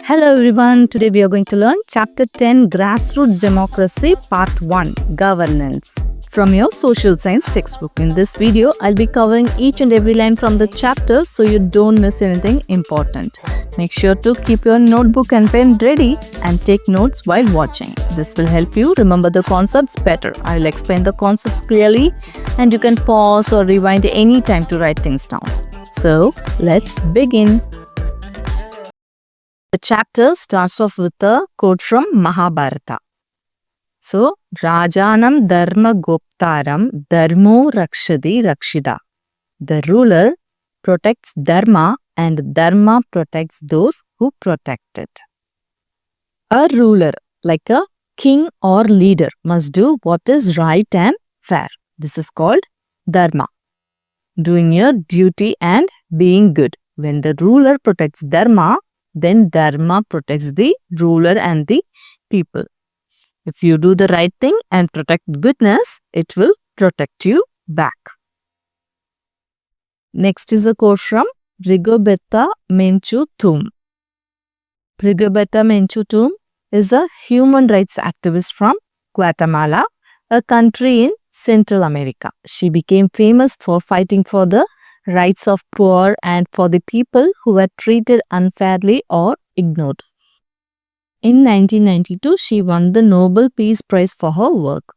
Hello everyone, today we are going to learn Chapter 10 Grassroots Democracy Part 1 Governance from your social science textbook. In this video, I'll be covering each and every line from the chapter so you don't miss anything important. Make sure to keep your notebook and pen ready and take notes while watching. This will help you remember the concepts better. I'll explain the concepts clearly and you can pause or rewind any time to write things down. So, let's begin. The chapter starts off with a quote from Mahabharata. So, Rajanam Dharma Goptaram Dharmo Rakshadi Rakshida. The ruler protects Dharma and Dharma protects those who protect it. A ruler, like a king or leader, must do what is right and fair. This is called Dharma. Doing your duty and being good. When the ruler protects Dharma, then Dharma protects the ruler and the people. If you do the right thing and protect goodness, it will protect you back. Next is a quote from Rigoberta Menchú Tum. Rigoberta Menchú Tum is a human rights activist from Guatemala, a country in Central America. She became famous for fighting for the rights of poor and for the people who were treated unfairly or ignored. In 1992, she won the Nobel Peace Prize for her work.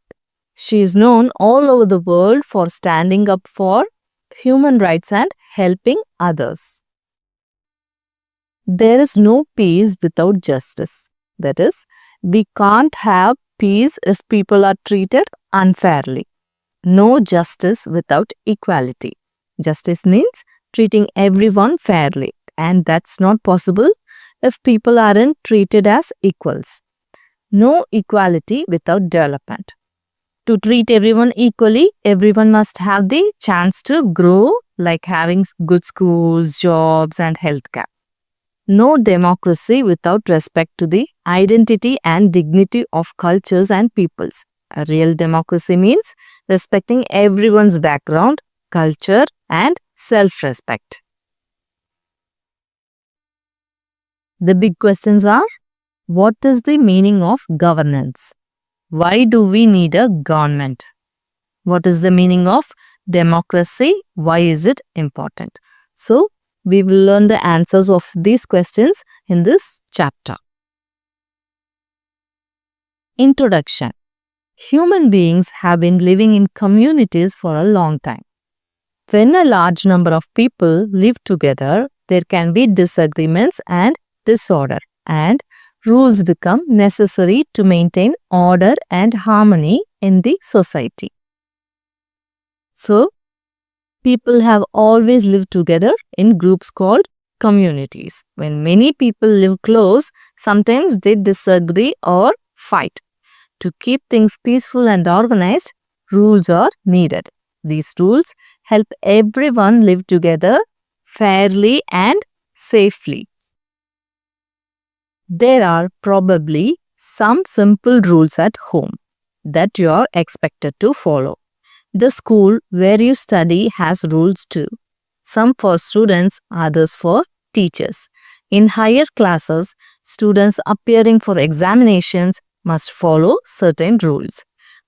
She is known all over the world for standing up for human rights and helping others. There is no peace without justice. That is, we can't have peace if people are treated unfairly. No justice without equality. Justice means treating everyone fairly, and that's not possible if people aren't treated as equals. No equality without development. To treat everyone equally, everyone must have the chance to grow, like having good schools, jobs, and healthcare. No democracy without respect to the identity and dignity of cultures and peoples. A real democracy means respecting everyone's background, culture, and self-respect. The big questions are, what is the meaning of governance? Why do we need a government? What is the meaning of democracy? Why is it important? So, we will learn the answers of these questions in this chapter. Introduction. Human beings have been living in communities for a long time. When a large number of people live together, there can be disagreements and disorder, and rules become necessary to maintain order and harmony in the society. So, people have always lived together in groups called communities. When many people live close, sometimes they disagree or fight. To keep things peaceful and organized, rules are needed. These rules help everyone live together fairly and safely. There are probably some simple rules at home that you are expected to follow. The school where you study has rules too. Some for students, others for teachers. In higher classes, students appearing for examinations must follow certain rules.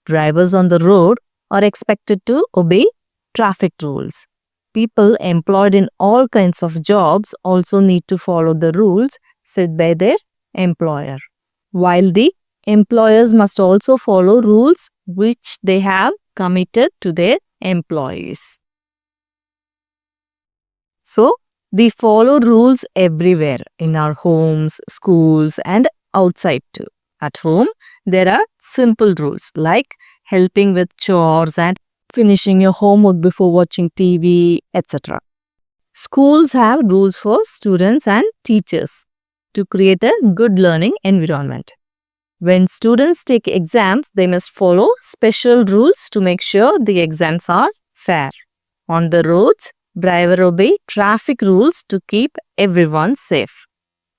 Drivers on the road are expected to obey traffic rules. People employed in all kinds of jobs also need to follow the rules set by their employer, while the employers must also follow rules which they have committed to their employees. So, we follow rules everywhere in our homes, schools, and outside too. At home, there are simple rules like helping with chores and finishing your homework before watching TV, etc. Schools have rules for students and teachers to create a good learning environment. When students take exams, they must follow special rules to make sure the exams are fair. On the roads, drivers obey traffic rules to keep everyone safe.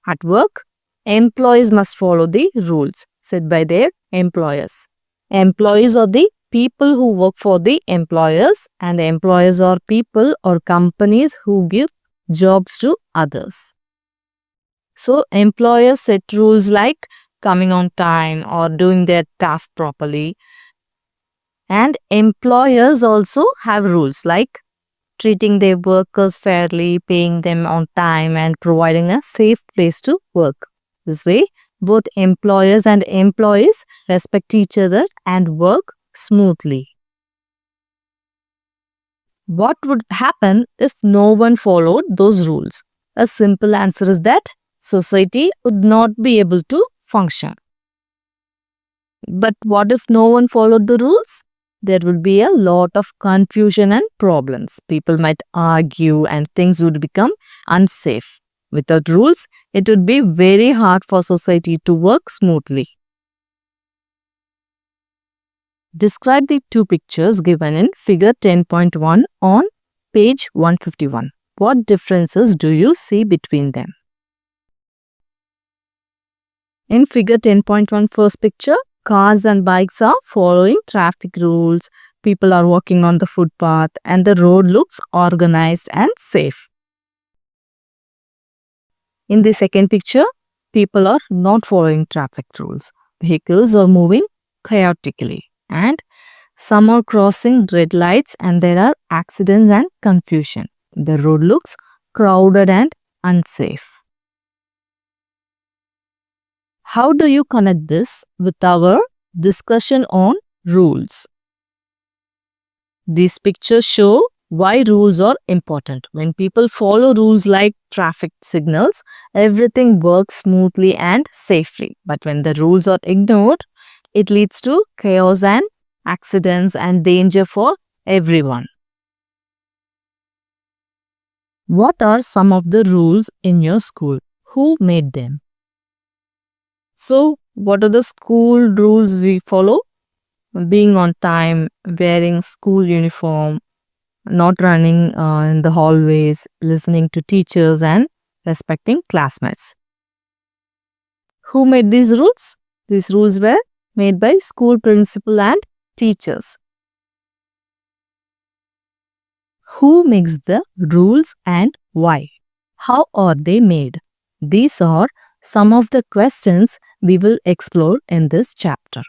At work, employees must follow the rules set by their employers. Employees are the people who work for the employers, and employers are people or companies who give jobs to others. So employers set rules like coming on time or doing their task properly. And employers also have rules like treating their workers fairly, paying them on time, and providing a safe place to work. This way, both employers and employees respect each other and work smoothly. What would happen if no one followed those rules? A simple answer is that society would not be able to function. But what if no one followed the rules? There would be a lot of confusion and problems. People might argue and things would become unsafe. Without rules, it would be very hard for society to work smoothly. Describe the two pictures given in figure 10.1 on page 151. What differences do you see between them? In figure 10.1 first picture, cars and bikes are following traffic rules, people are walking on the footpath, and the road looks organized and safe. In the second picture, people are not following traffic rules. Vehicles are moving chaotically, and some are crossing red lights, and there are accidents and confusion. The road looks crowded and unsafe. How do you connect this with our discussion on rules? These pictures show why rules are important. When people follow rules like traffic signals, everything works smoothly and safely. But when the rules are ignored, it leads to chaos and accidents and danger for everyone. What are some of the rules in your school? Who made them? So, what are the school rules we follow? Being on time, wearing school uniform, not running in the hallways, listening to teachers, and respecting classmates. Who made these rules? These rules were made by school principal and teachers. Who makes the rules and why? How are they made? These are some of the questions we will explore in this chapter.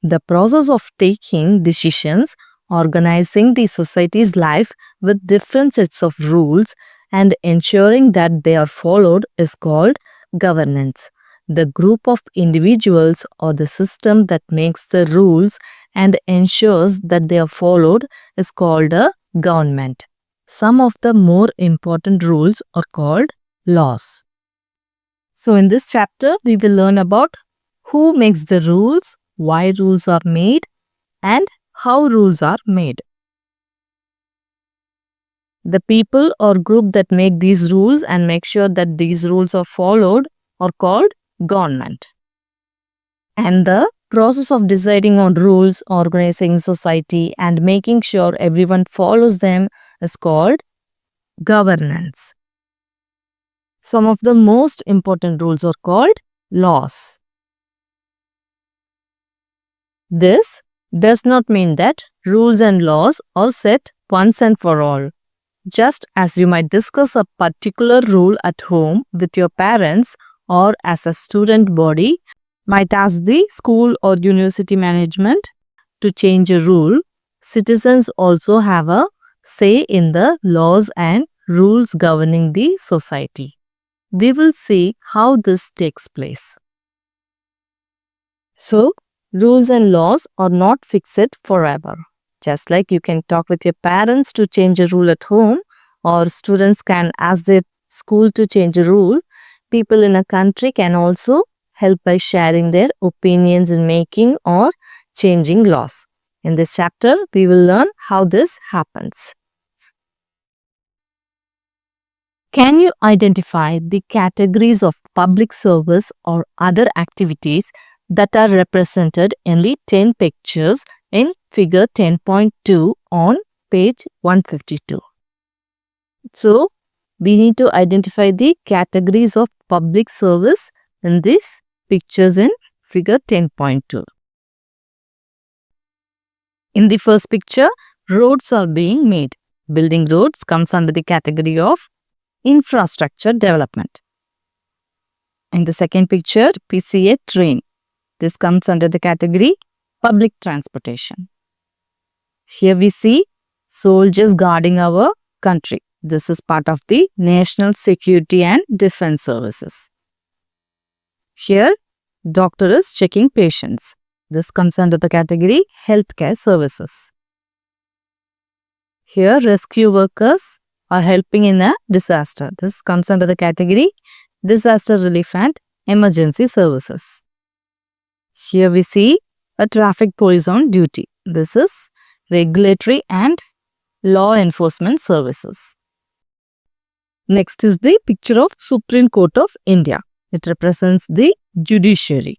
The process of taking decisions, organizing the society's life with different sets of rules, and ensuring that they are followed is called governance. The group of individuals or the system that makes the rules and ensures that they are followed is called a government. Some of the more important rules are called laws. So in this chapter, we will learn about who makes the rules, why rules are made, and how rules are made. The people or group that make these rules and make sure that these rules are followed are called government. And the process of deciding on rules, organizing society, and making sure everyone follows them is called governance. Some of the most important rules are called laws. This does not mean that rules and laws are set once and for all. Just as you might discuss a particular rule at home with your parents or as a student body might ask the school or university management to change a rule, citizens also have a say in the laws and rules governing the society. We will see how this takes place. So, rules and laws are not fixed forever. Just like you can talk with your parents to change a rule at home, or students can ask their school to change a rule, people in a country can also help by sharing their opinions in making or changing laws. In this chapter, we will learn how this happens. Can you identify the categories of public service or other activities that are represented in the 10 pictures in figure 10.2 on page 152? So, we need to identify the categories of public service in these pictures in figure 10.2. In the first picture, roads are being made. Building roads comes under the category of infrastructure development. In the second picture, we see a train. This comes under the category public transportation. Here we see soldiers guarding our country. This is part of the National Security and Defense Services. Here, doctor is checking patients. This comes under the category healthcare services. Here, rescue workers are helping in a disaster. This comes under the category disaster relief and emergency services. Here we see a traffic police on duty. This is regulatory and law enforcement services. Next is the picture of Supreme Court of India. It represents the judiciary.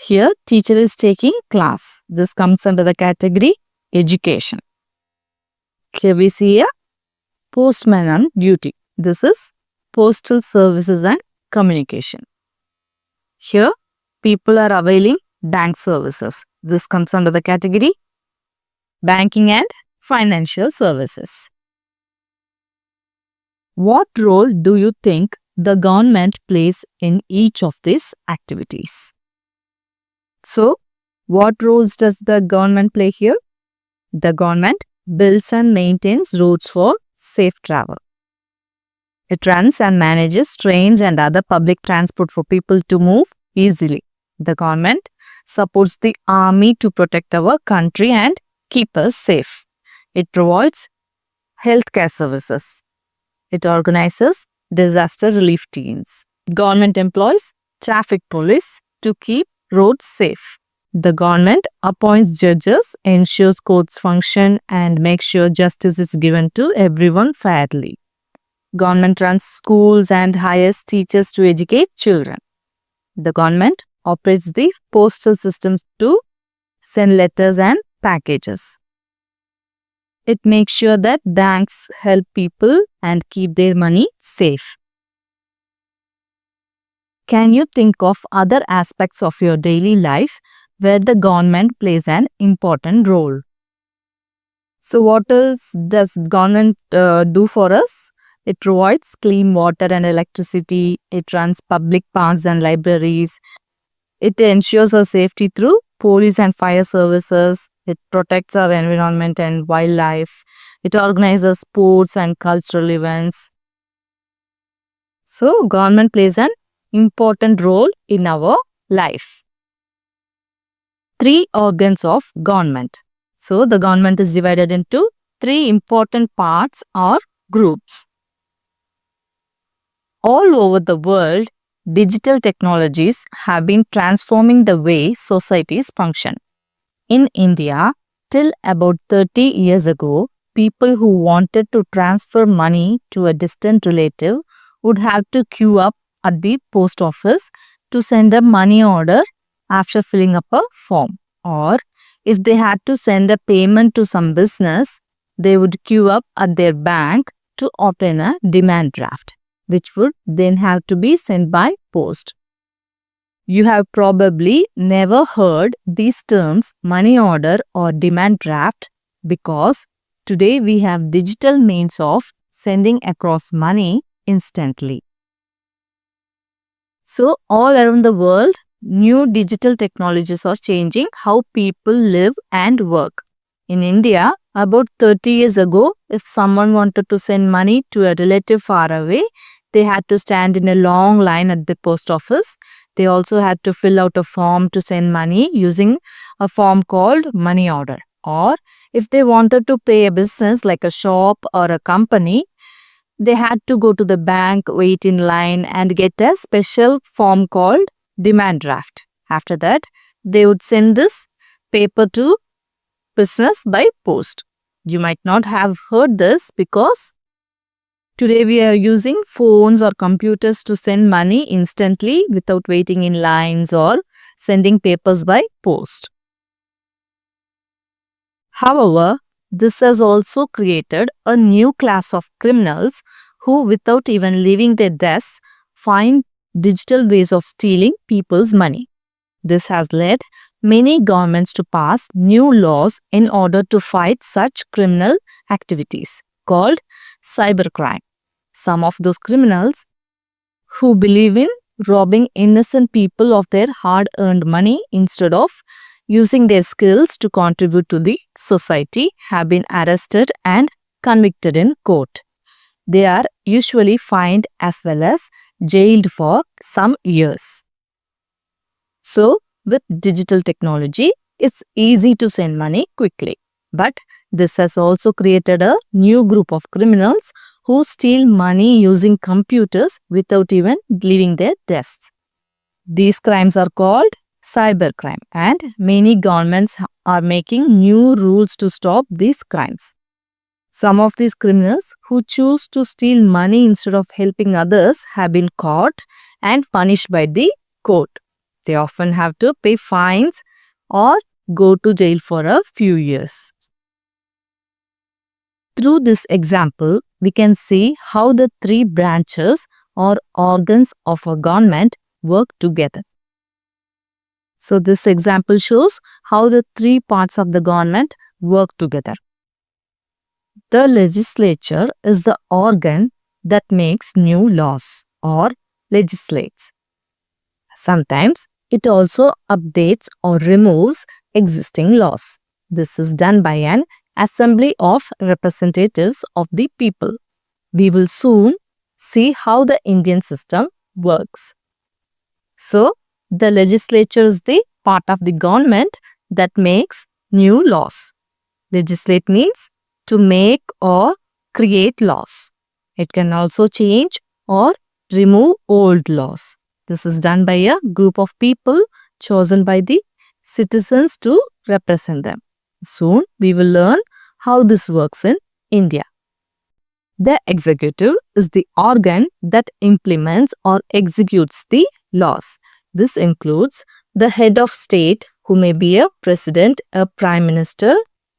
Here, teacher is taking class. This comes under the category education. Here we see a postman on duty. This is postal services and communication. Here, people are availing bank services. This comes under the category banking and financial services. What role do you think the government plays in each of these activities? So, what roles does the government play here? The government builds and maintains roads for safe travel. It runs and manages trains and other public transport for people to move easily. The government supports the army to protect our country and keep us safe. It provides healthcare services. It organizes disaster relief teams. Government employs traffic police to keep roads safe. The government appoints judges, ensures courts function, and makes sure justice is given to everyone fairly. Government runs schools and hires teachers to educate children. The government operates the postal systems to send letters and packages. It makes sure that banks help people and keep their money safe. Can you think of other aspects of your daily life where the government plays an important role? So what else does government do for us? It provides clean water and electricity. It runs public parks and libraries. It ensures our safety through police and fire services. It protects our environment and wildlife. It organizes sports and cultural events. So, government plays an important role in our life. 3 organs of government. So, the government is divided into 3 important parts or groups. All over the world, digital technologies have been transforming the way societies function. In India, till about 30 years ago, people who wanted to transfer money to a distant relative would have to queue up at the post office to send a money order after filling up a form. Or if they had to send a payment to some business, they would queue up at their bank to obtain a demand draft, which would then have to be sent by post. You have probably never heard these terms money order or demand draft because today we have digital means of sending across money instantly. So all around the world, new digital technologies are changing how people live and work. In India, about 30 years ago, if someone wanted to send money to a relative far away, they had to stand in a long line at the post office. They also had to fill out a form to send money using a form called money order. Or if they wanted to pay a business like a shop or a company, they had to go to the bank, wait in line and get a special form called demand draft. After that, they would send this paper to business by post. You might not have heard this because today we are using phones or computers to send money instantly without waiting in lines or sending papers by post. However, this has also created a new class of criminals who, without even leaving their desks, find digital ways of stealing people's money. This has led many governments to pass new laws in order to fight such criminal activities called cybercrime. Some of those criminals who believe in robbing innocent people of their hard-earned money instead of using their skills to contribute to the society have been arrested and convicted in court. They are usually fined as well as jailed for some years. So, with digital technology, it's easy to send money quickly. But this has also created a new group of criminals who steal money using computers without even leaving their desks. These crimes are called cybercrime, and many governments are making new rules to stop these crimes. Some of these criminals who choose to steal money instead of helping others have been caught and punished by the court. They often have to pay fines or go to jail for a few years. Through this example, we can see how the three branches or organs of a government work together. So this example shows how the three parts of the government work together. The legislature is the organ that makes new laws or legislates. Sometimes it also updates or removes existing laws. This is done by an assembly of representatives of the people. We will soon see how the Indian system works. So, the legislature is the part of the government that makes new laws. Legislate means to make or create laws. It can also change or remove old laws. This is done by a group of people chosen by the citizens to represent them. Soon we will learn how this works in India. The executive is the organ that implements or executes the laws. This includes the head of state, who may be a president, a prime minister,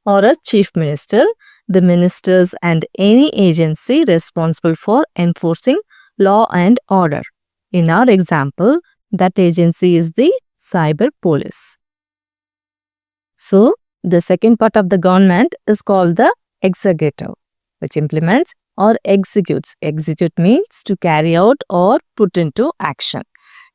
or a chief minister, the ministers, and any agency responsible for enforcing law and order. In our example, that agency is the cyber police. So, the second part of the government is called the executive, which implements or executes. Execute means to carry out or put into action.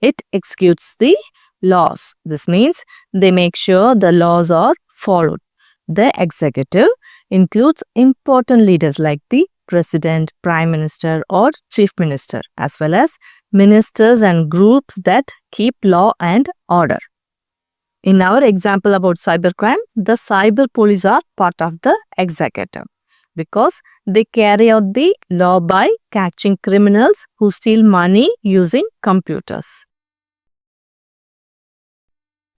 It executes the laws. This means they make sure the laws are followed. The executive includes important leaders like the president, prime minister, or chief minister, as well as ministers and groups that keep law and order. In our example about cybercrime, the cyber police are part of the executive because they carry out the law by catching criminals who steal money using computers.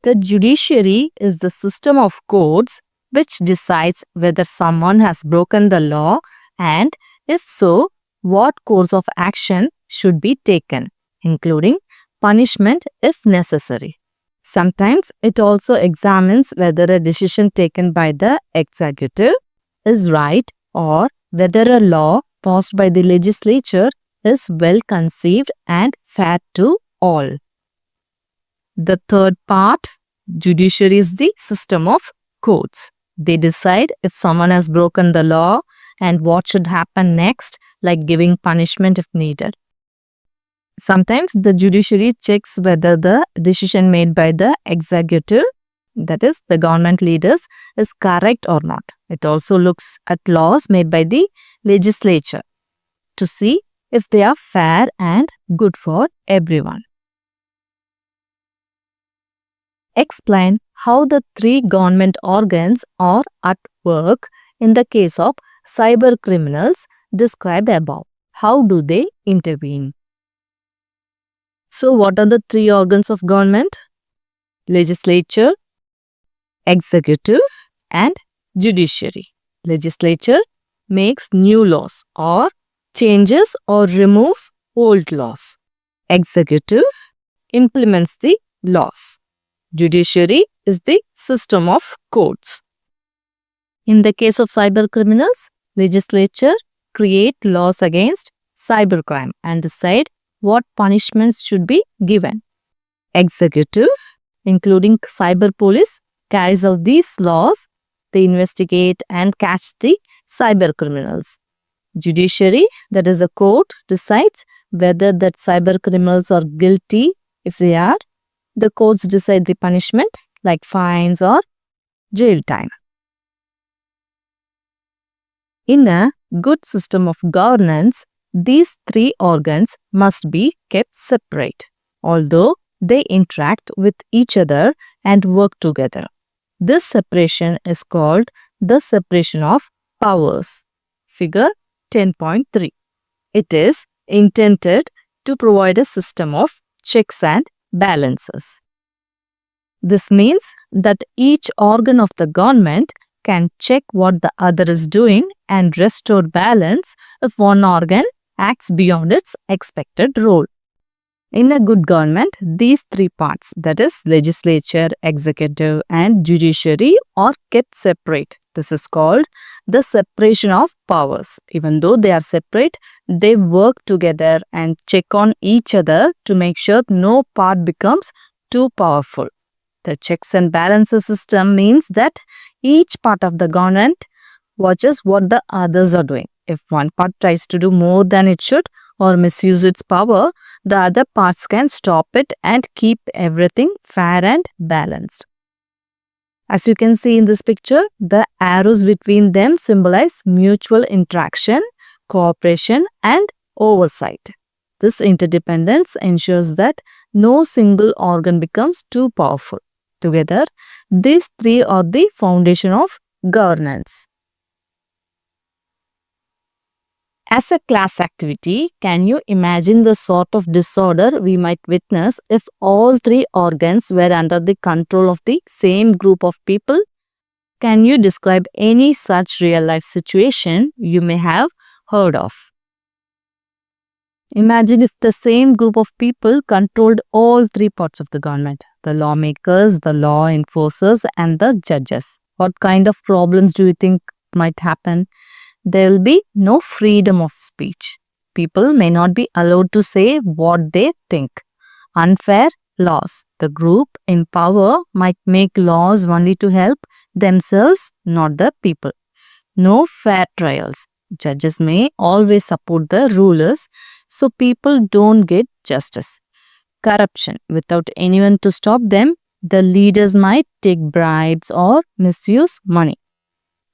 The judiciary is the system of courts which decides whether someone has broken the law and, if so, what course of action should be taken, including punishment if necessary. Sometimes it also examines whether a decision taken by the executive is right or whether a law passed by the legislature is well conceived and fair to all. The third part, judiciary, is the system of courts. They decide if someone has broken the law and what should happen next, like giving punishment if needed. Sometimes the judiciary checks whether the decision made by the executive, that is the government leaders, is correct or not. It also looks at laws made by the legislature to see if they are fair and good for everyone. Explain how the three government organs are at work in the case of cyber criminals described above. How do they intervene? So, what are the three organs of government? Legislature, executive, and judiciary. Legislature makes new laws or changes or removes old laws. Executive implements the laws. Judiciary is the system of courts. In the case of cyber criminals, legislature create laws against cybercrime and decide what punishments should be given. Executive, including cyber police, carries out these laws. They investigate and catch the cyber criminals. Judiciary, that is the court, decides whether that cyber criminals are guilty. If they are, the courts decide the punishment like fines or jail time. In a good system of governance, these three organs must be kept separate, although they interact with each other and work together. This separation is called the separation of powers. Figure 10.3. It is intended to provide a system of checks and balances. This means that each organ of the government can check what the other is doing and restore balance if one organ acts beyond its expected role. In a good government, these three parts, that is legislature, executive and judiciary, are kept separate. This is called the separation of powers. Even though they are separate, they work together and check on each other to make sure no part becomes too powerful. The checks and balances system means that each part of the government watches what the others are doing. If one part tries to do more than it should or misuse its power, the other parts can stop it and keep everything fair and balanced. As you can see in this picture, the arrows between them symbolize mutual interaction, cooperation, and oversight. This interdependence ensures that no single organ becomes too powerful. Together, these three are the foundation of governance. As a class activity, can you imagine the sort of disorder we might witness if all three organs were under the control of the same group of people? Can you describe any such real-life situation you may have heard of? Imagine if the same group of people controlled all three parts of the government, the lawmakers, the law enforcers, and the judges. What kind of problems do you think might happen? There will be no freedom of speech. People may not be allowed to say what they think. Unfair laws. The group in power might make laws only to help themselves, not the people. No fair trials. Judges may always support the rulers, so people don't get justice. Corruption. Without anyone to stop them, the leaders might take bribes or misuse money.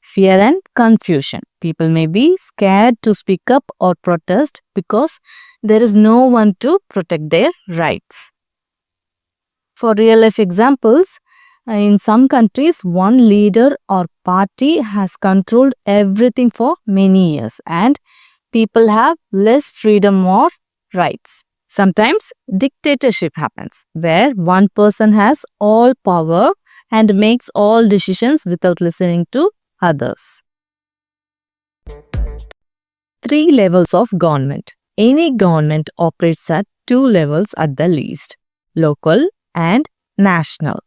Fear and confusion. People may be scared to speak up or protest because there is no one to protect their rights. For real-life examples, in some countries, one leader or party has controlled everything for many years and people have less freedom or rights. Sometimes dictatorship happens where one person has all power and makes all decisions without listening to others. 3 levels of government. Any government operates at 2 levels at the least, local and national.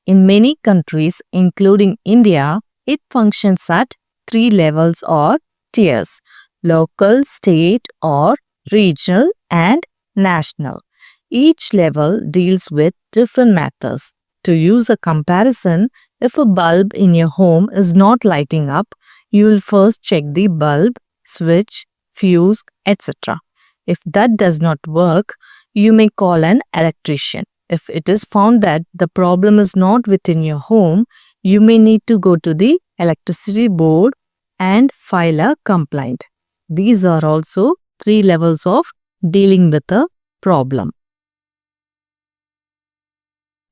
In many countries, including India, it functions at 3 levels or tiers, local, state or regional and national. Each level deals with different matters. To use a comparison, if a bulb in your home is not lighting up, you will first check the bulb, switch, fuse, etc. If that does not work, you may call an electrician. If it is found that the problem is not within your home, you may need to go to the electricity board and file a complaint. These are also 3 levels of dealing with a problem.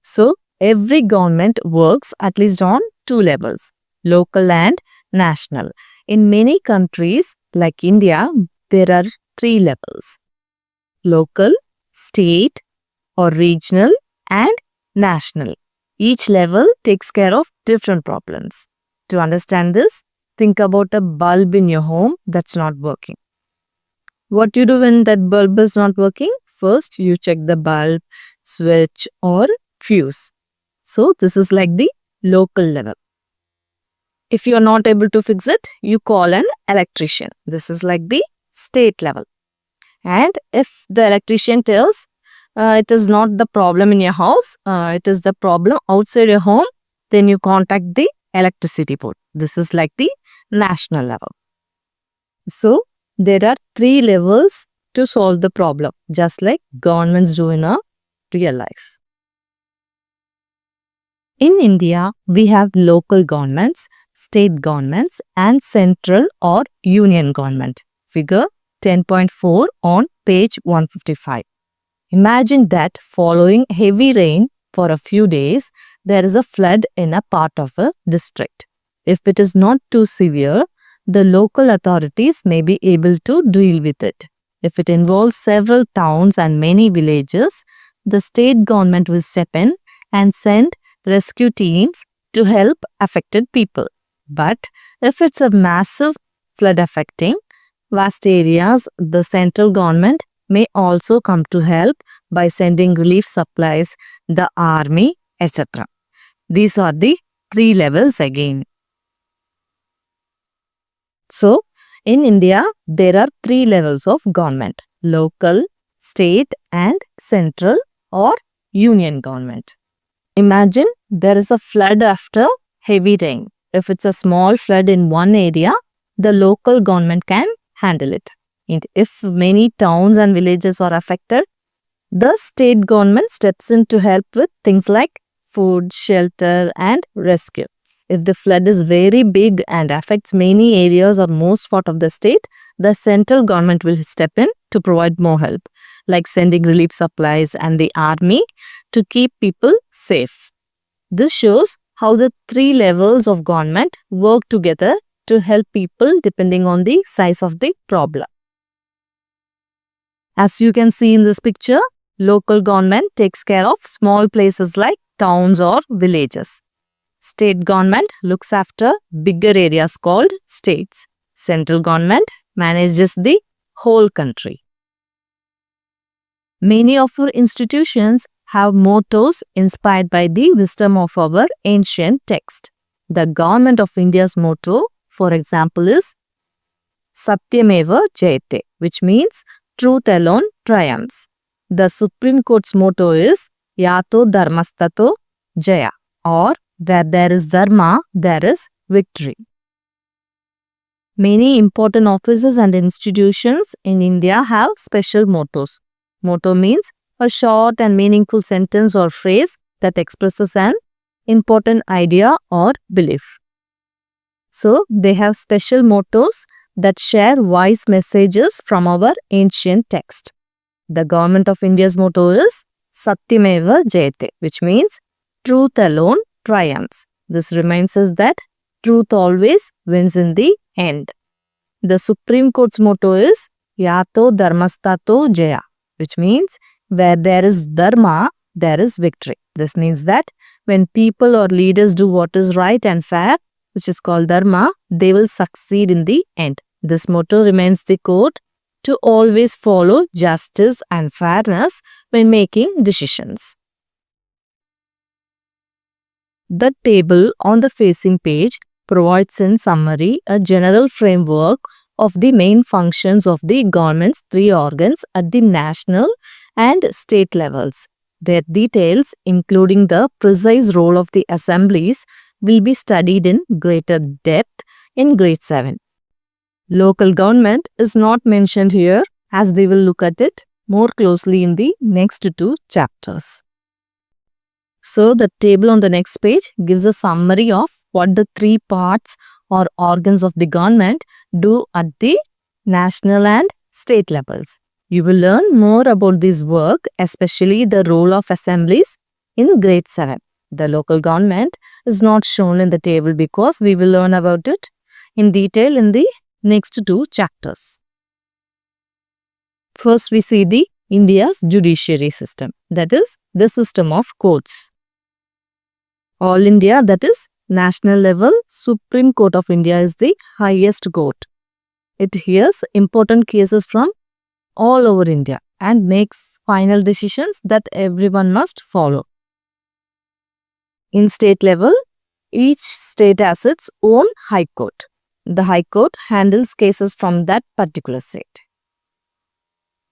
So, every government works at least on 2 levels, local and national. In many countries like India, there are 3 levels, local, state or regional and national. Each level takes care of different problems. To understand this, think about a bulb in your home that's not working. What you do when that bulb is not working? First, you check the bulb, switch or fuse. So, this is like the local level. If you are not able to fix it, you call an electrician. This is like the state level. And if the electrician tells it is not the problem in your house, it is the problem outside your home, then you contact the electricity board. This is like the national level. So, there are 3 levels to solve the problem, just like governments do in our real life. In India, we have local governments, state governments, and central or union government. Figure 10.4 on page 155. Imagine that following heavy rain for a few days, there is a flood in a part of a district. If it is not too severe, the local authorities may be able to deal with it. If it involves several towns and many villages, the state government will step in and send rescue teams to help affected people. But if it's a massive flood affecting vast areas, the central government may also come to help by sending relief supplies, the army, etc. These are the 3 levels again. So, in India, there are 3 levels of government: local, state, and central or union government. Imagine there is a flood after heavy rain. If it's a small flood in one area, the local government can handle it. And if many towns and villages are affected, the state government steps in to help with things like food, shelter, and rescue. If the flood is very big and affects many areas or most part of the state, the central government will step in to provide more help, like sending relief supplies and the army to keep people safe. This shows how the 3 levels of government work together to help people depending on the size of the problem. As you can see in this picture, local government takes care of small places like towns or villages. State government looks after bigger areas called states. Central government manages the whole country. Many of our institutions have mottos inspired by the wisdom of our ancient text. The Government of India's motto, for example, is Satyameva Jayate, which means truth alone triumphs. The Supreme Court's motto is Yato Dharmastato Jaya, or where there is dharma, there is victory. Many important offices and institutions in India have special mottos. Motto means a short and meaningful sentence or phrase that expresses an important idea or belief. So, they have special mottos that share wise messages from our ancient text. The Government of India's motto is Satyameva Jayate, which means truth alone triumphs. This reminds us that truth always wins in the end. The Supreme Court's motto is Yato Dharmastato Jaya, which means where there is dharma, there is victory. This means that when people or leaders do what is right and fair, which is called dharma, they will succeed in the end. This motto reminds the court to always follow justice and fairness when making decisions. The table on the facing page provides in summary a general framework of the main functions of the government's 3 organs at the national and state levels. Their details, including the precise role of the assemblies, will be studied in greater depth in grade 7. Local government is not mentioned here, as we will look at it more closely in the next 2 chapters. So, the table on the next page gives a summary of what the 3 parts or organs of the government do at the national and state levels. You will learn more about this work, especially the role of assemblies, in grade 7. The local government is not shown in the table because we will learn about it in detail in the next 2 chapters. First, we see the India's judiciary system, that is the system of courts. All India, that is national level, Supreme Court of India is the highest court. It hears important cases from all over India and makes final decisions that everyone must follow. In state level, each state has its own high court. The high court handles cases from that particular state.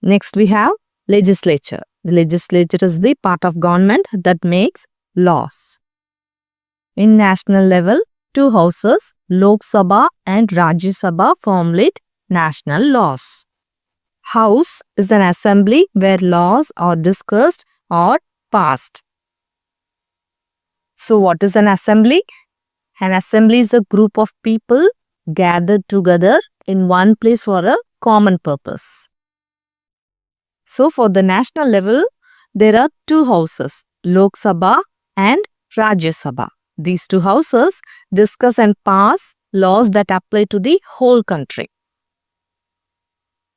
Next, we have legislature. The legislature is the part of government that makes laws. In national level, 2 houses, Lok Sabha and Rajya Sabha, formulate national laws. House is an assembly where laws are discussed or passed. So what is an assembly? An assembly is a group of people gathered together in one place for a common purpose. So for the national level, there are two houses, Lok Sabha and Rajya Sabha. These two houses discuss and pass laws that apply to the whole country.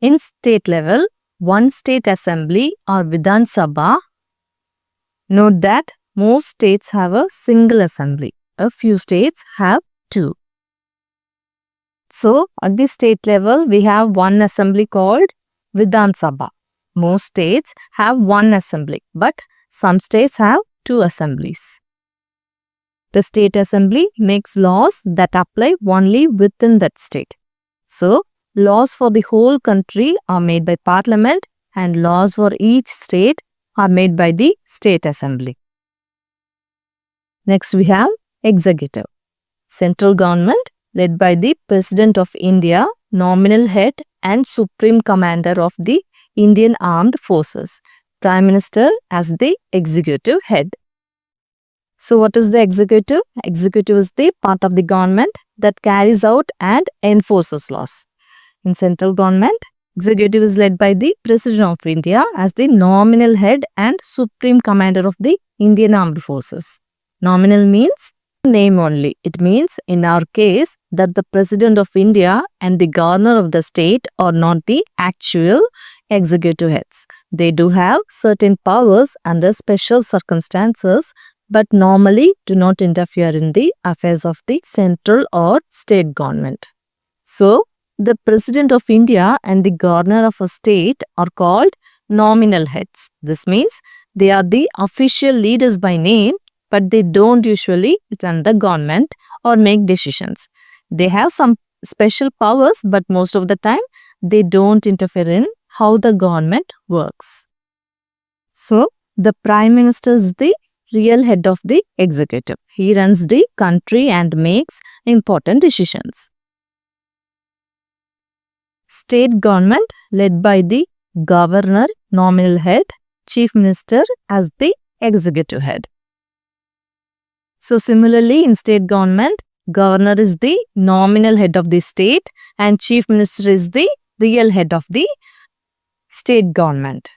In state level, one state assembly or Vidhan Sabha. Note that most states have a single assembly. A few states have two. So, at the state level, we have one assembly called Vidhan Sabha. Most states have one assembly, but some states have two assemblies. The state assembly makes laws that apply only within that state. So, laws for the whole country are made by Parliament and laws for each state are made by the state assembly. Next, we have executive. Central government led by the President of India, nominal head and supreme commander of the Indian Armed Forces. Prime Minister as the executive head. So what is the executive? Executive is the part of the government that carries out and enforces laws. In central government, executive is led by the President of India as the nominal head and supreme commander of the Indian Armed Forces. Nominal means name only. It means in our case that the President of India and the governor of the state are not the actual executive heads. They do have certain powers under special circumstances but normally do not interfere in the affairs of the central or state government. So, the President of India and the governor of a state are called nominal heads. This means they are the official leaders by name, but they don't usually run the government or make decisions. They have some special powers, but most of the time they don't interfere in how the government works. So, the Prime Minister is the real head of the executive. He runs the country and makes important decisions. State government led by the governor, nominal head, chief minister as the executive head. So similarly, in state government, governor is the nominal head of the state and chief minister is the real head of the state government.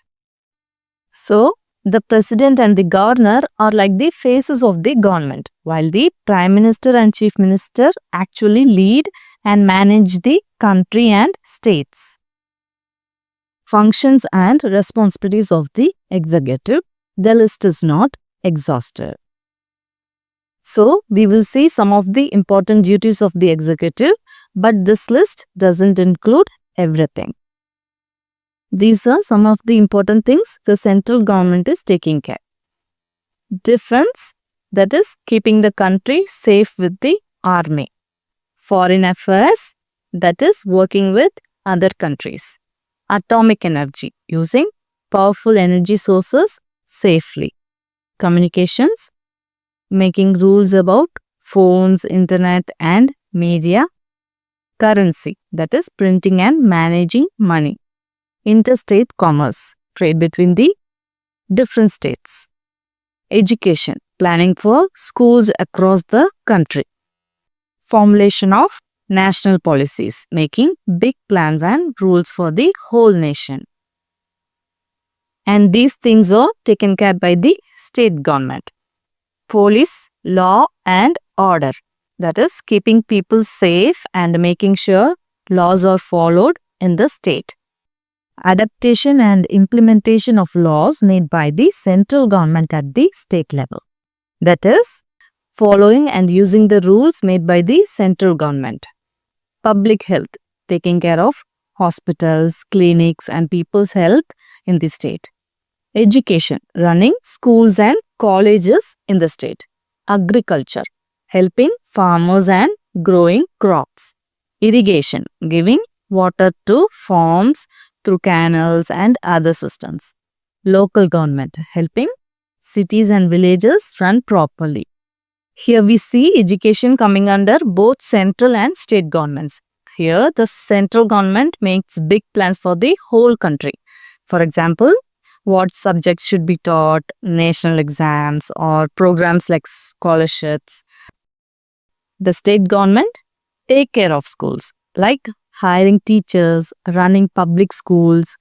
So, the president and the governor are like the faces of the government, while the prime minister and chief minister actually lead and manage the country and states. Functions and responsibilities of the executive. The list is not exhaustive. So, we will see some of the important duties of the executive, but this list doesn't include everything. These are some of the important things the central government is taking care. Defense, that is keeping the country safe with the army. Foreign affairs, that is working with other countries. Atomic energy, using powerful energy sources safely. Communications, making rules about phones, internet and media. Currency, that is printing and managing money. Interstate commerce, trade between the different states. Education, planning for schools across the country. Formulation of national policies, making big plans and rules for the whole nation. And these things are taken care by the state government. Police, law and order, that is keeping people safe and making sure laws are followed in the state. Adaptation and implementation of laws made by the central government at the state level. That is, following and using the rules made by the central government. Public health, taking care of hospitals, clinics and people's health in the state. Education, running schools and colleges in the state. Agriculture, helping farmers and growing crops. Irrigation, giving water to farms through canals and other systems. Local government, helping cities and villages run properly. Here we see education coming under both central and state governments. Here, the central government makes big plans for the whole country. For example, what subjects should be taught, national exams, or programs like scholarships. The state government take care of schools, like hiring teachers, running public schools,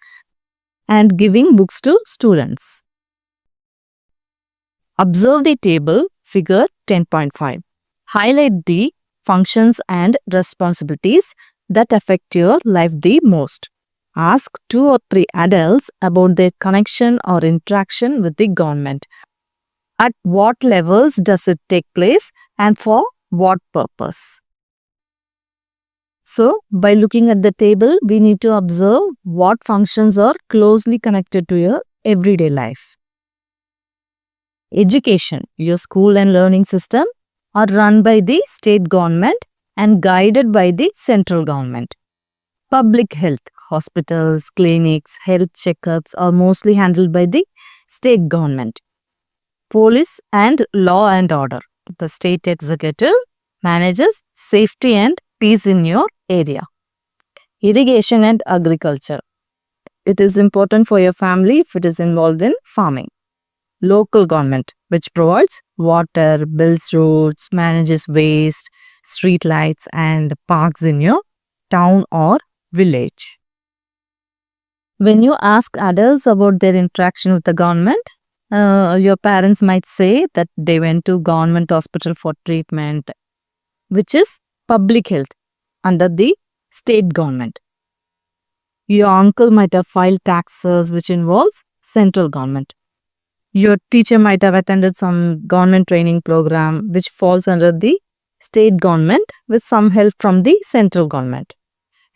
and giving books to students. Observe the table, figure 10.5. Highlight the functions and responsibilities that affect your life the most. Ask 2 or 3 adults about their connection or interaction with the government. At what levels does it take place and for what purpose? So, by looking at the table, we need to observe what functions are closely connected to your everyday life. Education, your school and learning system, are run by the state government and guided by the central government. Public health, hospitals, clinics, health checkups are mostly handled by the state government. Police and law and order, the state executive manages safety and peace in your area. Irrigation and agriculture, it is important for your family if it is involved in farming. Local government, which provides water, builds roads, manages waste, street lights and parks in your town or village. When you ask adults about their interaction with the government, your parents might say that they went to government hospital for treatment, which is public health under the state government. Your uncle might have filed taxes, which involves central government. Your teacher might have attended some government training program, which falls under the state government with some help from the central government.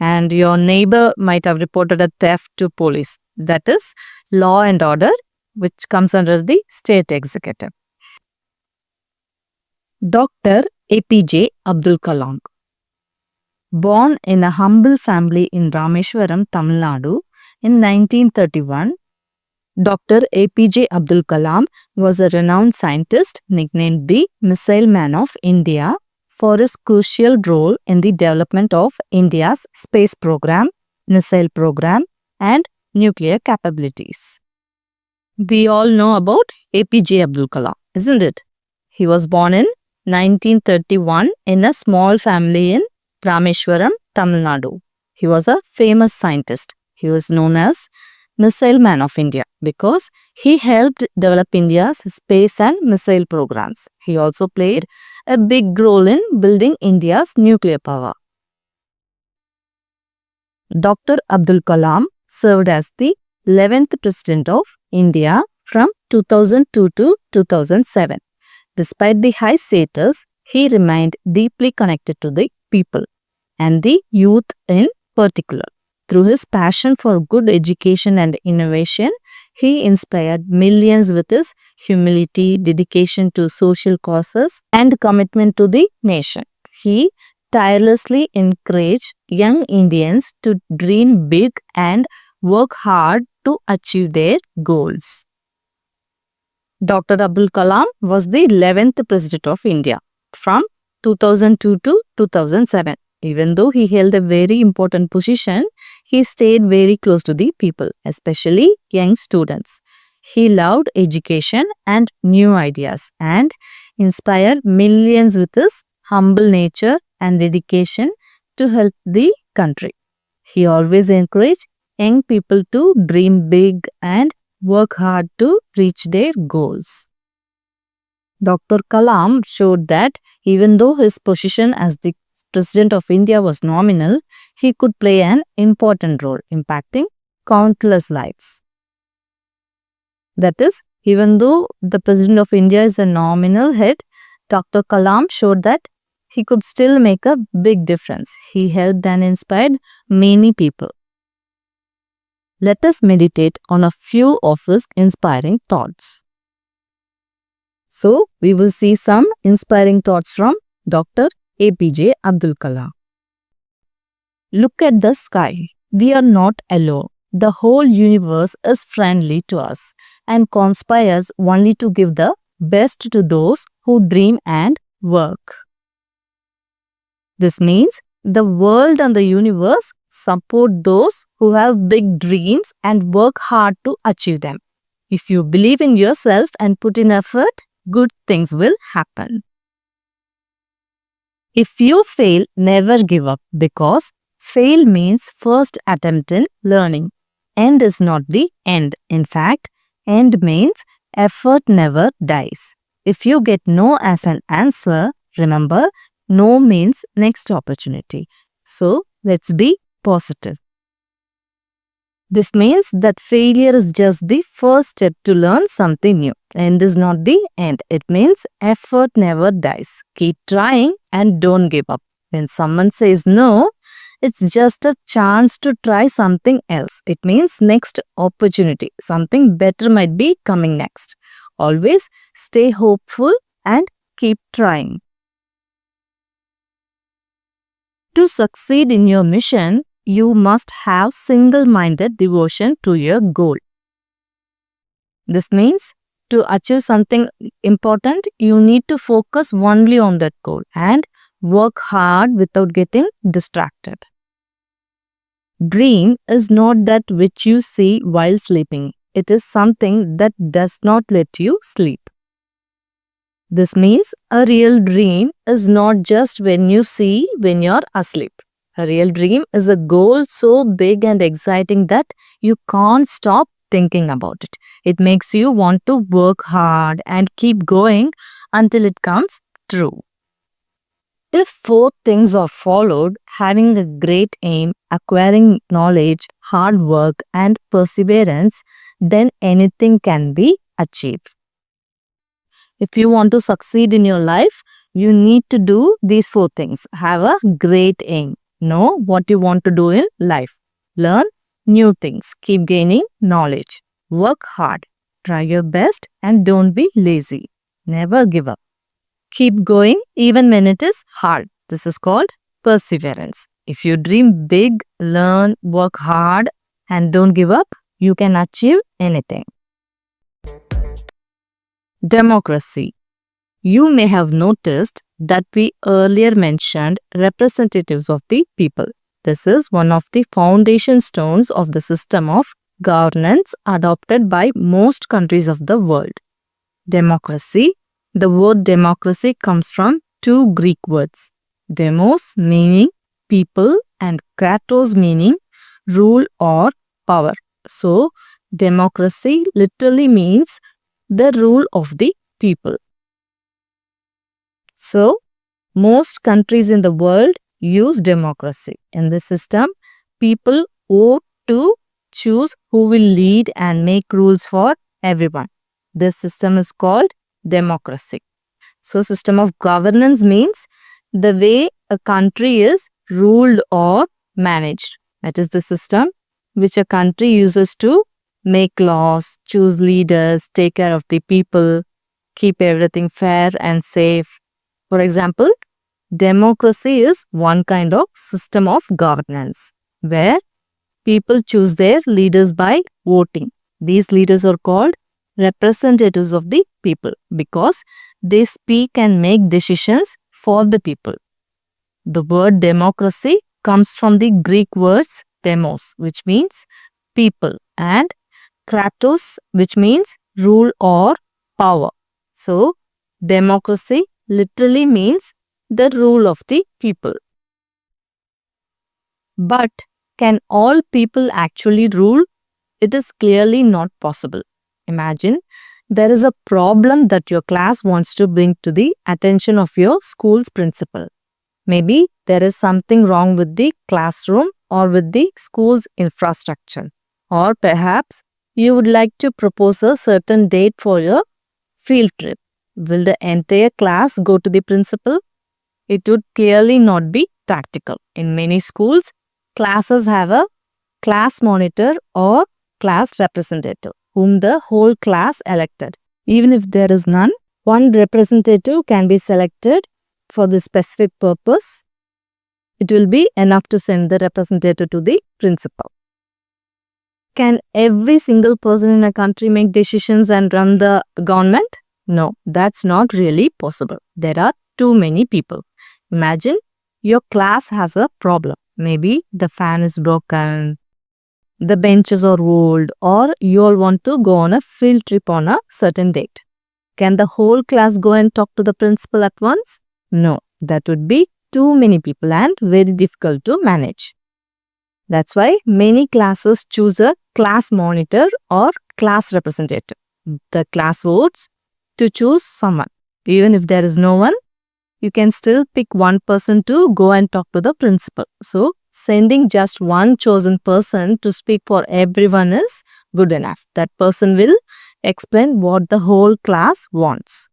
And your neighbor might have reported a theft to police, that is law and order, which comes under the state executive. Dr. APJ Abdul Kalam. Born in a humble family in Rameshwaram, Tamil Nadu in 1931, Dr. APJ Abdul Kalam was a renowned scientist nicknamed the Missile Man of India for his crucial role in the development of India's space program, missile program, and nuclear capabilities. We all know about APJ Abdul Kalam, isn't it? He was born in 1931 in a small family in Rameshwaram, Tamil Nadu. He was a famous scientist. He was known as Missile Man of India because he helped develop India's space and missile programs. He also played a big role in building India's nuclear power. Dr. Abdul Kalam served as the 11th President of India from 2002 to 2007. Despite the high status, he remained deeply connected to the people and the youth in particular. Through his passion for good education and innovation, he inspired millions with his humility, dedication to social causes, and commitment to the nation. He tirelessly encouraged young Indians to dream big and work hard to achieve their goals. Dr. Abdul Kalam was the 11th President of India from 2002 to 2007. Even though he held a very important position, he stayed very close to the people, especially young students. He loved education and new ideas and inspired millions with his humble nature and dedication to help the country. He always encouraged young people to dream big and work hard to reach their goals. Dr. Kalam showed that even though his position as the President of India was nominal, he could play an important role, impacting countless lives. That is, even though the President of India is a nominal head, Dr. Kalam showed that he could still make a big difference. He helped and inspired many people. Let us meditate on a few of his inspiring thoughts. So, we will see some inspiring thoughts from Dr. APJ Abdul Kalam. Look at the sky. We are not alone. The whole universe is friendly to us and conspires only to give the best to those who dream and work. This means The world and the universe support those who have big dreams and work hard to achieve them. If you believe in yourself and put in effort, good things will happen. If you fail, never give up, because fail means first attempt in learning. End is not the end. In fact, end means effort never dies. If you get no as an answer, remember, no means next opportunity. So, let's be positive. This means that failure is just the first step to learn something new. End is not the end. It means effort never dies. Keep trying and don't give up. When someone says no, it's just a chance to try something else. It means next opportunity. Something better might be coming next. Always stay hopeful and keep trying. To succeed in your mission, you must have single-minded devotion to your goal. This means to achieve something important, you need to focus only on that goal and work hard without getting distracted. Dream is not that which you see while sleeping. It is something that does not let you sleep. This means a real dream is not just when you see when you're asleep. A real dream is a goal so big and exciting that you can't stop thinking about it. It makes you want to work hard and keep going until it comes true. If 4 things are followed, having a great aim, acquiring knowledge, hard work, and perseverance, then anything can be achieved. If you want to succeed in your life, you need to do these 4 things. Have a great aim. Know what you want to do in life. Learn new things. Keep gaining knowledge. Work hard. Try your best and don't be lazy. Never give up. Keep going even when it is hard. This is called perseverance. If you dream big, learn, work hard, and don't give up, you can achieve anything. Democracy. You may have noticed that we earlier mentioned representatives of the people. This is one of the foundation stones of the system of governance adopted by most countries of the world. Democracy. The word democracy comes from 2 Greek words. Demos meaning people and kratos meaning rule or power. So, democracy literally means the rule of the people. So, most countries in the world use democracy. In this system, people vote to choose who will lead and make rules for everyone. This system is called democracy. So, system of governance means the way a country is ruled or managed. That is the system which a country uses to make laws, choose leaders, take care of the people, keep everything fair and safe. For example, democracy is one kind of system of governance where people choose their leaders by voting. These leaders are called representatives of the people because they speak and make decisions for the people. The word democracy comes from the Greek words demos, which means people, and kratos, which means rule or power. So, democracy literally means the rule of the people. But can all people actually rule? It is clearly not possible. Imagine there is a problem that your class wants to bring to the attention of your school's principal. Maybe there is something wrong with the classroom or with the school's infrastructure. Or perhaps you would like to propose a certain date for your field trip. Will the entire class go to the principal? It would clearly not be practical. In many schools, classes have a class monitor or class representative whom the whole class elected. Even if there is none, one representative can be selected for the specific purpose. It will be enough to send the representative to the principal. Can every single person in a country make decisions and run the government? No, that's not really possible. There are too many people. Imagine your class has a problem. Maybe the fan is broken, the benches are old, or you all want to go on a field trip on a certain date. Can the whole class go and talk to the principal at once? No, that would be too many people and very difficult to manage. That's why many classes choose a class monitor or class representative. The class votes to choose someone. Even if there is no one, you can still pick one person to go and talk to the principal. So, sending just one chosen person to speak for everyone is good enough. That person will explain what the whole class wants.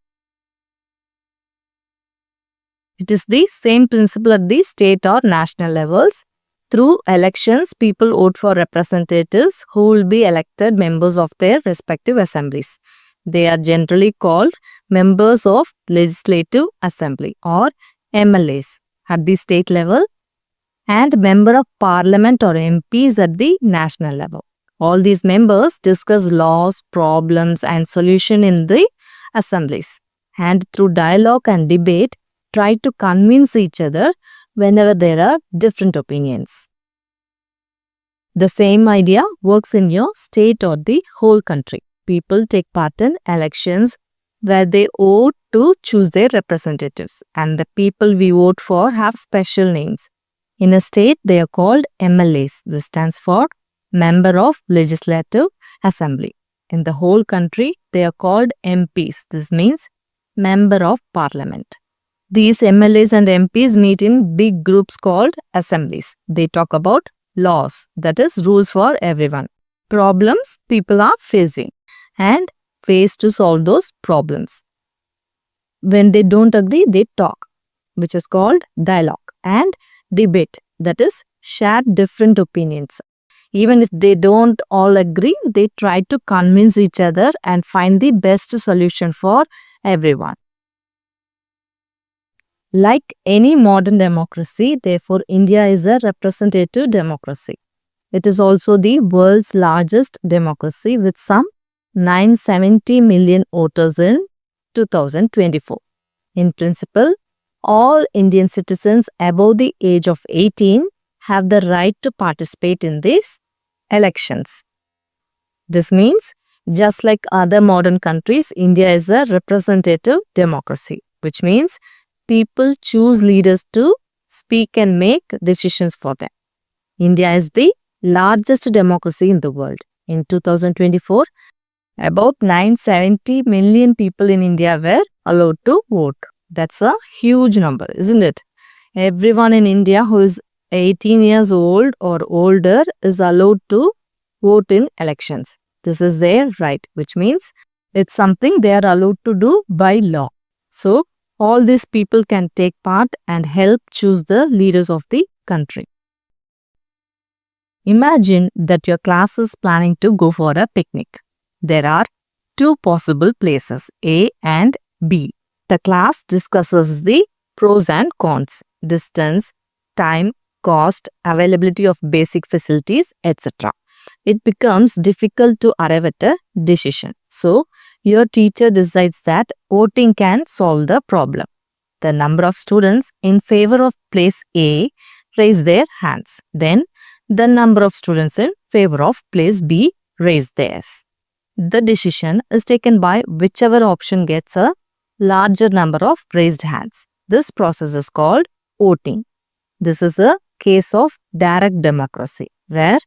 It is the same principle at the state or national levels. Through elections, people vote for representatives who will be elected members of their respective assemblies. They are generally called members of Legislative Assembly or MLAs at the state level and member of parliament or MPs at the national level. All these members discuss laws, problems and solution in the assemblies, and through dialogue and debate try to convince each other whenever there are different opinions. The same idea works in your state or the whole country. People take part in elections where they vote to choose their representatives, and the people we vote for have special names. In a state, they are called MLAs. This stands for Member of Legislative Assembly. In the whole country, they are called MPs. This means Member of Parliament. These MLAs and MPs meet in big groups called assemblies. They talk about laws, that is, rules for everyone, problems people are facing, and ways to solve those problems. When they don't agree, they talk, which is called dialogue, and debate, that is, share different opinions. Even if they don't all agree, they try to convince each other and find the best solution for everyone. Like any modern democracy, therefore, India is a representative democracy. It is also the world's largest democracy with some 970 million voters in 2024. In principle, all Indian citizens above the age of 18 have the right to participate in these elections. This means, just like other modern countries, India is a representative democracy, which means people choose leaders to speak and make decisions for them. India is the largest democracy in the world. In 2024, about 970 million people in India were allowed to vote. That's a huge number, isn't it? Everyone in India who is 18 years old or older is allowed to vote in elections. This is their right, which means it's something they are allowed to do by law. So, all these people can take part and help choose the leaders of the country. Imagine that your class is planning to go for a picnic. There are two possible places, A and B. The class discusses the pros and cons, distance, time, cost, availability of basic facilities, etc. It becomes difficult to arrive at a decision. So, your teacher decides that voting can solve the problem. The number of students in favor of place A raise their hands. Then, the number of students in favor of place B raise theirs. The decision is taken by whichever option gets a larger number of raised hands. This process is called voting. This is a case of direct democracy, where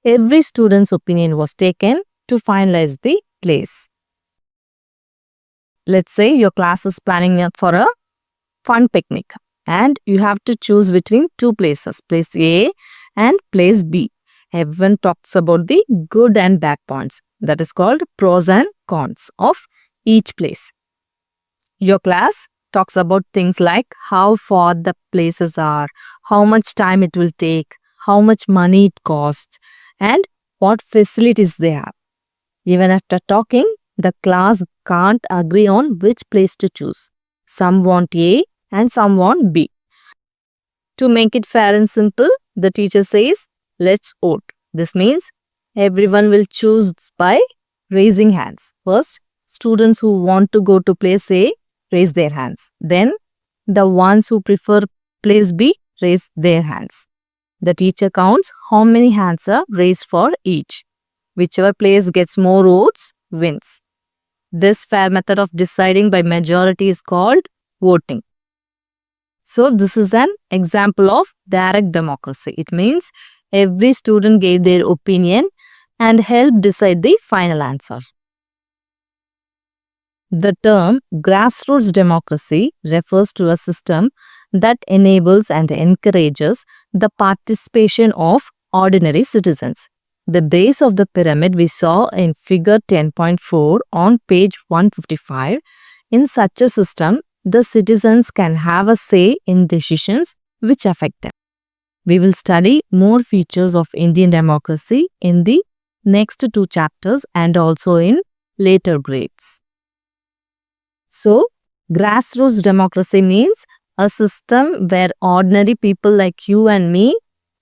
every student's opinion was taken to finalize the place. Let's say your class is planning for a fun picnic and you have to choose between two places, place A and place B. Everyone talks about the good and bad points. That is called pros and cons of each place. Your class talks about things like how far the places are, how much time it will take, how much money it costs, and what facilities they have. Even after talking, the class can't agree on which place to choose. Some want A and some want B. To make it fair and simple, the teacher says, let's vote. This means everyone will choose by raising hands. First, students who want to go to place A raise their hands. Then, the ones who prefer place B raise their hands. The teacher counts how many hands are raised for each. Whichever place gets more votes wins. This fair method of deciding by majority is called voting. So this is an example of direct democracy. It means every student gave their opinion and helped decide the final answer. The term grassroots democracy refers to a system that enables and encourages the participation of ordinary citizens. The base of the pyramid we saw in figure 10.4 on page 155. In such a system, the citizens can have a say in decisions which affect them. We will study more features of Indian democracy in the next 2 chapters and also in later grades. So, grassroots democracy means a system where ordinary people like you and me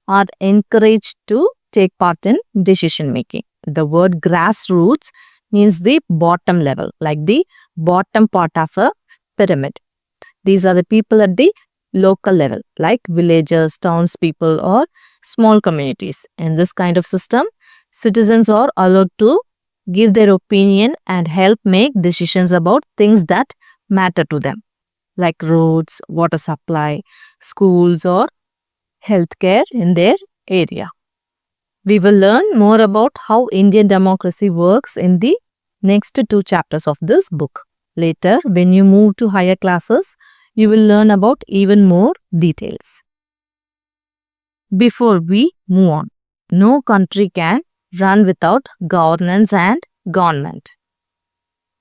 are encouraged to take part in decision making. The word grassroots means the bottom level, like the bottom part of a pyramid. These are the people at the local level, like villagers, townspeople, or small communities. In this kind of system, citizens are allowed to give their opinion and help make decisions about things that matter to them, like roads, water supply, schools, or healthcare in their area. We will learn more about how Indian democracy works in the next 2 chapters of this book. Later, when you move to higher classes, you will learn about even more details. Before we move on, no country can run without governance and government.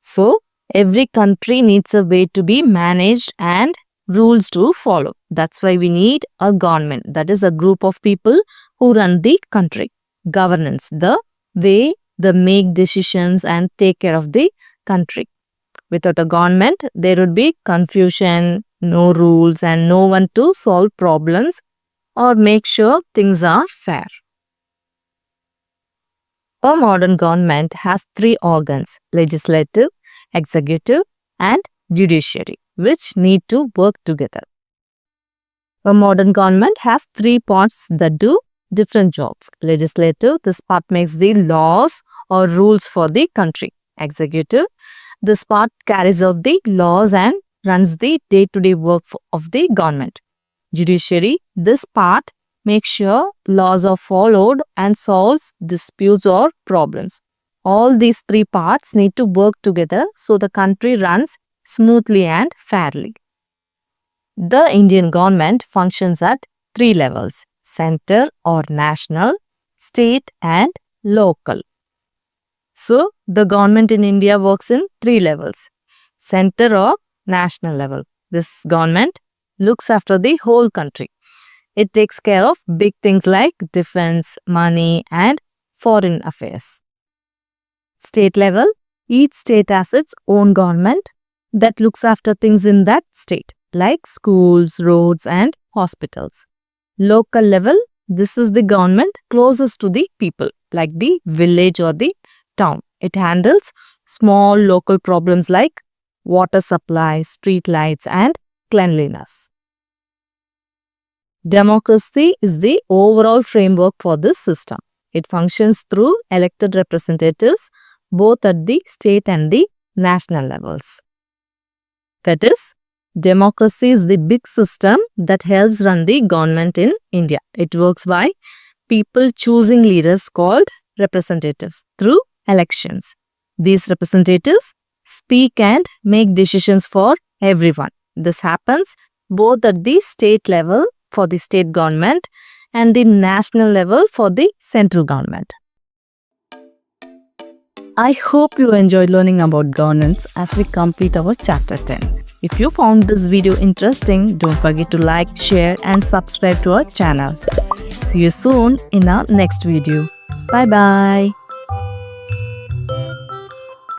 So, every country needs a way to be managed and rules to follow. That's why we need a government. That is a group of people who run the country. Governance, the way they make decisions and take care of the country. Without a government, there would be confusion, no rules, and no one to solve problems or make sure things are fair. A modern government has 3 organs: legislative, executive, and judiciary, which need to work together. A modern government has 3 parts that do different jobs. Legislative, this part makes the laws or rules for the country. Executive, this part carries out the laws and runs the day-to-day work of the government. Judiciary, this part makes sure laws are followed and solves disputes or problems. All these 3 parts need to work together so the country runs smoothly and fairly. The Indian government functions at 3 levels: center or national, state, and local. So, the government in India works in 3 levels: center or national level. This government looks after the whole country. It takes care of big things like defense, money, and foreign affairs. State level, each state has its own government that looks after things in that state, like schools, roads, and hospitals. Local level, this is the government closest to the people, like the village or the town. It handles small local problems like water supply, street lights, and cleanliness. Democracy is the overall framework for this system. It functions through elected representatives both at the state and the national levels. That is, democracy is the big system that helps run the government in India. It works by people choosing leaders called representatives through elections. These representatives speak and make decisions for everyone. This happens both at the state level for the state government and the national level for the central government. I hope you enjoyed learning about governance as we complete our chapter 10. If you found this video interesting, don't forget to like, share, and subscribe to our channel. See you soon in our next video. Bye bye.